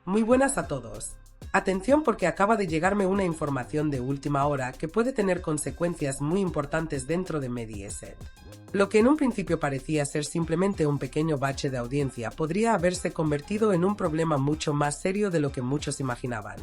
Muy buenas a todos. Atención porque acaba de llegarme una información de última hora que puede tener consecuencias muy importantes dentro de Mediaset. Lo que en un principio parecía ser simplemente un pequeño bache de audiencia podría haberse convertido en un problema mucho más serio de lo que muchos imaginaban.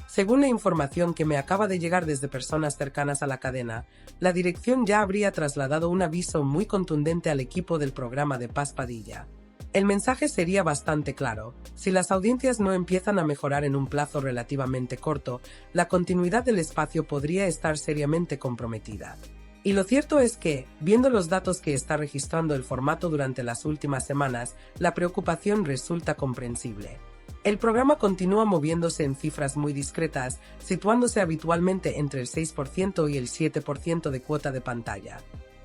Según la información que me acaba de llegar desde personas cercanas a la cadena, la dirección ya habría trasladado un aviso muy contundente al equipo del programa de Paz Padilla. El mensaje sería bastante claro: si las audiencias no empiezan a mejorar en un plazo relativamente corto, la continuidad del espacio podría estar seriamente comprometida. Y lo cierto es que, viendo los datos que está registrando el formato durante las últimas semanas, la preocupación resulta comprensible. El programa continúa moviéndose en cifras muy discretas, situándose habitualmente entre el 6% y el 7% de cuota de pantalla.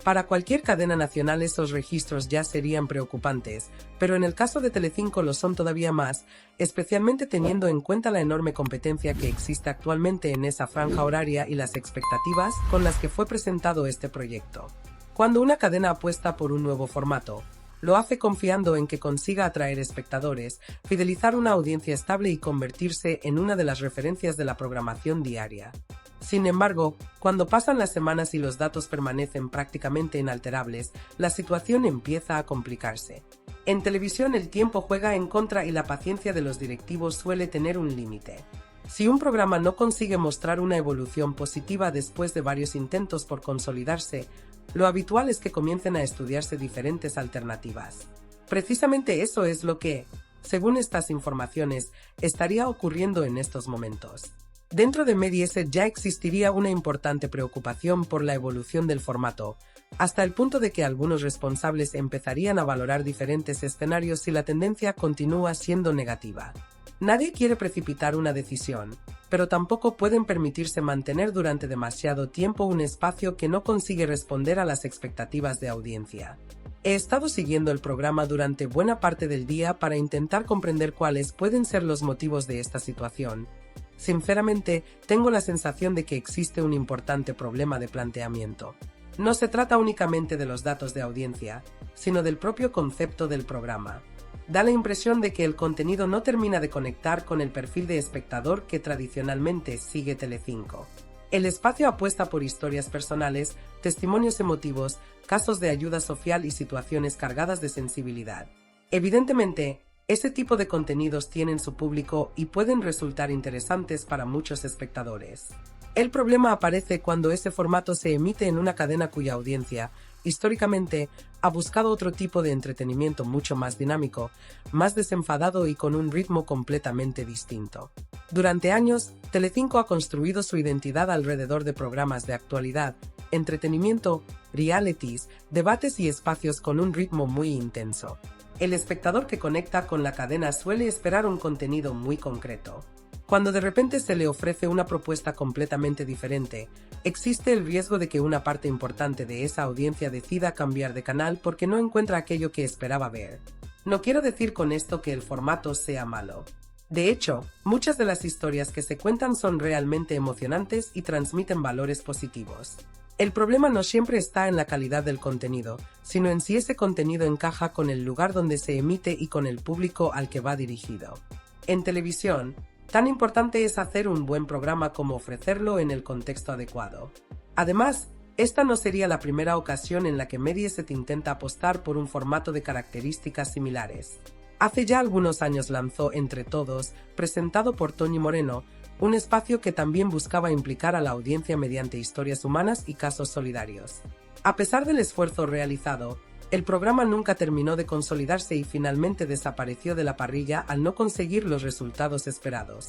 Para cualquier cadena nacional esos registros ya serían preocupantes, pero en el caso de Telecinco lo son todavía más, especialmente teniendo en cuenta la enorme competencia que existe actualmente en esa franja horaria y las expectativas con las que fue presentado este proyecto. Cuando una cadena apuesta por un nuevo formato, lo hace confiando en que consiga atraer espectadores, fidelizar una audiencia estable y convertirse en una de las referencias de la programación diaria. Sin embargo, cuando pasan las semanas y los datos permanecen prácticamente inalterables, la situación empieza a complicarse. En televisión el tiempo juega en contra y la paciencia de los directivos suele tener un límite. Si un programa no consigue mostrar una evolución positiva después de varios intentos por consolidarse, lo habitual es que comiencen a estudiarse diferentes alternativas. Precisamente eso es lo que, según estas informaciones, estaría ocurriendo en estos momentos. Dentro de Mediaset ya existiría una importante preocupación por la evolución del formato, hasta el punto de que algunos responsables empezarían a valorar diferentes escenarios si la tendencia continúa siendo negativa. Nadie quiere precipitar una decisión, pero tampoco pueden permitirse mantener durante demasiado tiempo un espacio que no consigue responder a las expectativas de audiencia. He estado siguiendo el programa durante buena parte del día para intentar comprender cuáles pueden ser los motivos de esta situación. Sinceramente, tengo la sensación de que existe un importante problema de planteamiento. No se trata únicamente de los datos de audiencia, sino del propio concepto del programa. Da la impresión de que el contenido no termina de conectar con el perfil de espectador que tradicionalmente sigue Telecinco. El espacio apuesta por historias personales, testimonios emotivos, casos de ayuda social y situaciones cargadas de sensibilidad. Evidentemente, ese tipo de contenidos tienen su público y pueden resultar interesantes para muchos espectadores. El problema aparece cuando ese formato se emite en una cadena cuya audiencia, históricamente, ha buscado otro tipo de entretenimiento mucho más dinámico, más desenfadado y con un ritmo completamente distinto. Durante años, Telecinco ha construido su identidad alrededor de programas de actualidad, entretenimiento, realities, debates y espacios con un ritmo muy intenso. El espectador que conecta con la cadena suele esperar un contenido muy concreto. Cuando de repente se le ofrece una propuesta completamente diferente, existe el riesgo de que una parte importante de esa audiencia decida cambiar de canal porque no encuentra aquello que esperaba ver. No quiero decir con esto que el formato sea malo. De hecho, muchas de las historias que se cuentan son realmente emocionantes y transmiten valores positivos. El problema no siempre está en la calidad del contenido, sino en si ese contenido encaja con el lugar donde se emite y con el público al que va dirigido. En televisión, tan importante es hacer un buen programa como ofrecerlo en el contexto adecuado. Además, esta no sería la primera ocasión en la que Mediaset intenta apostar por un formato de características similares. Hace ya algunos años lanzó Entre Todos, presentado por Toñi Moreno, un espacio que también buscaba implicar a la audiencia mediante historias humanas y casos solidarios. A pesar del esfuerzo realizado, el programa nunca terminó de consolidarse y finalmente desapareció de la parrilla al no conseguir los resultados esperados.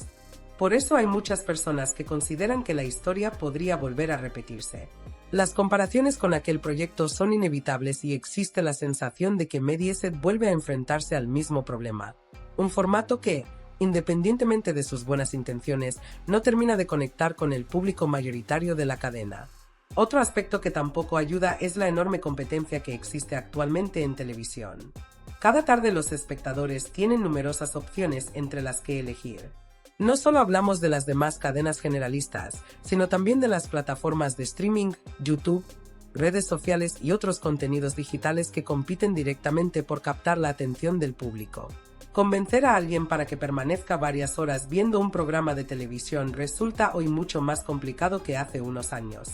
Por eso hay muchas personas que consideran que la historia podría volver a repetirse. Las comparaciones con aquel proyecto son inevitables y existe la sensación de que Mediaset vuelve a enfrentarse al mismo problema. Un formato que, independientemente de sus buenas intenciones, no termina de conectar con el público mayoritario de la cadena. Otro aspecto que tampoco ayuda es la enorme competencia que existe actualmente en televisión. Cada tarde los espectadores tienen numerosas opciones entre las que elegir. No solo hablamos de las demás cadenas generalistas, sino también de las plataformas de streaming, YouTube, redes sociales y otros contenidos digitales que compiten directamente por captar la atención del público. Convencer a alguien para que permanezca varias horas viendo un programa de televisión resulta hoy mucho más complicado que hace unos años.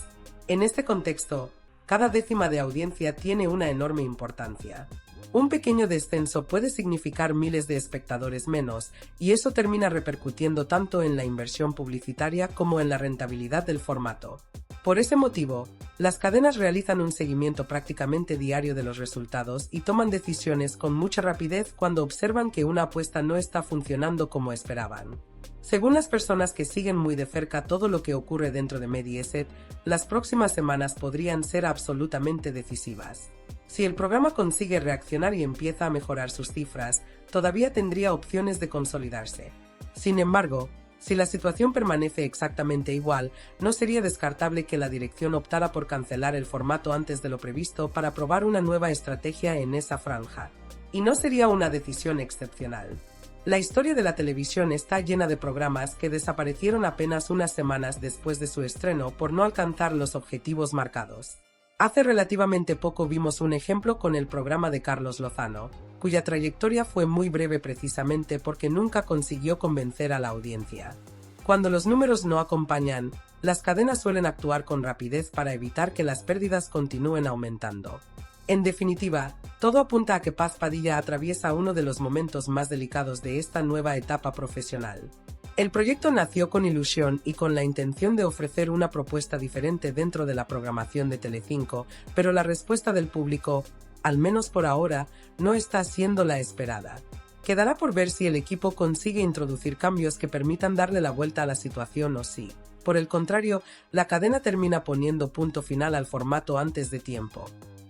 En este contexto, cada décima de audiencia tiene una enorme importancia. Un pequeño descenso puede significar miles de espectadores menos, y eso termina repercutiendo tanto en la inversión publicitaria como en la rentabilidad del formato. Por ese motivo, las cadenas realizan un seguimiento prácticamente diario de los resultados y toman decisiones con mucha rapidez cuando observan que una apuesta no está funcionando como esperaban. Según las personas que siguen muy de cerca todo lo que ocurre dentro de Mediaset, las próximas semanas podrían ser absolutamente decisivas. Si el programa consigue reaccionar y empieza a mejorar sus cifras, todavía tendría opciones de consolidarse. Sin embargo, si la situación permanece exactamente igual, no sería descartable que la dirección optara por cancelar el formato antes de lo previsto para probar una nueva estrategia en esa franja. Y no sería una decisión excepcional. La historia de la televisión está llena de programas que desaparecieron apenas unas semanas después de su estreno por no alcanzar los objetivos marcados. Hace relativamente poco vimos un ejemplo con el programa de Carlos Lozano, cuya trayectoria fue muy breve precisamente porque nunca consiguió convencer a la audiencia. Cuando los números no acompañan, las cadenas suelen actuar con rapidez para evitar que las pérdidas continúen aumentando. En definitiva, todo apunta a que Paz Padilla atraviesa uno de los momentos más delicados de esta nueva etapa profesional. El proyecto nació con ilusión y con la intención de ofrecer una propuesta diferente dentro de la programación de Telecinco, pero la respuesta del público, al menos por ahora, no está siendo la esperada. Quedará por ver si el equipo consigue introducir cambios que permitan darle la vuelta a la situación o si, por el contrario, la cadena termina poniendo punto final al formato antes de tiempo.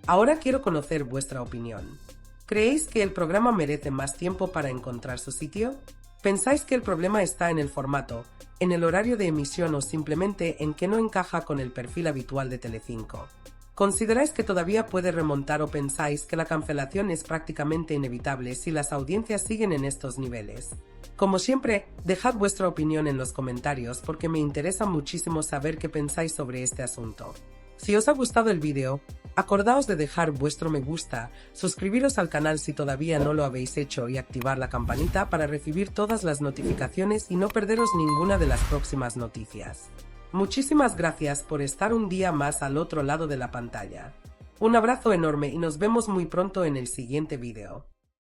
Ahora quiero conocer vuestra opinión. ¿Creéis que el programa merece más tiempo para encontrar su sitio? ¿Pensáis que el problema está en el formato, en el horario de emisión o simplemente en que no encaja con el perfil habitual de Telecinco? ¿Consideráis que todavía puede remontar o pensáis que la cancelación es prácticamente inevitable si las audiencias siguen en estos niveles? Como siempre, dejad vuestra opinión en los comentarios porque me interesa muchísimo saber qué pensáis sobre este asunto. Si os ha gustado el vídeo, acordaos de dejar vuestro me gusta, suscribiros al canal si todavía no lo habéis hecho y activar la campanita para recibir todas las notificaciones y no perderos ninguna de las próximas noticias. Muchísimas gracias por estar un día más al otro lado de la pantalla. Un abrazo enorme y nos vemos muy pronto en el siguiente vídeo.